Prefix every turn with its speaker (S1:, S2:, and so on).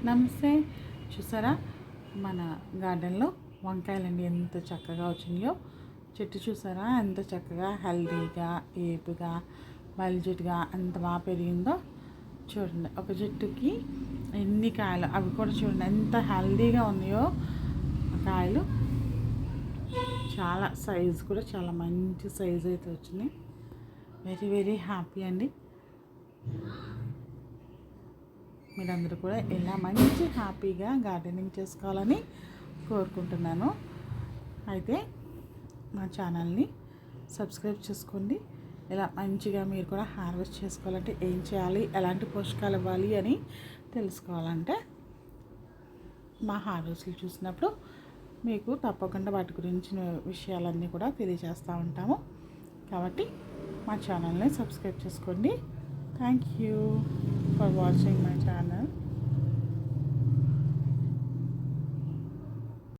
S1: నమస్తే. చూసారా మన గార్డెన్లో వంకాయలండి ఎంత చక్కగా వచ్చినాయో. చెట్టు చూసారా ఎంత చక్కగా హెల్దీగా ఏపుగా బల్జిట్గా ఎంత బాగా పెరిగిందో చూడండి. ఒక చెట్టుకి ఎన్ని కాయలు, అవి కూడా చూడండి ఎంత హెల్దీగా ఉన్నాయో కాయలు. చాలా సైజు కూడా చాలా మంచి సైజు అయితే వచ్చినాయి. వెరీ వెరీ హ్యాపీ అండి. మీరందరూ కూడా ఇలా మంచి హ్యాపీగా గార్డెనింగ్ చేసుకోవాలని కోరుకుంటున్నాను. అయితే మా ఛానల్ని సబ్స్క్రైబ్ చేసుకోండి. ఇలా మంచిగా మీరు కూడా హార్వెస్ట్ చేసుకోవాలంటే ఏం చేయాలి, ఎలాంటి పోషకాలు ఇవ్వాలి అని తెలుసుకోవాలంటే మా హార్వెస్ట్లు చూసినప్పుడు మీకు తప్పకుండా వాటి గురించిన విషయాలన్నీ కూడా తెలియజేస్తూ ఉంటాము. కాబట్టి మా ఛానల్ని సబ్స్క్రైబ్ చేసుకోండి. Thank you for watching my channel.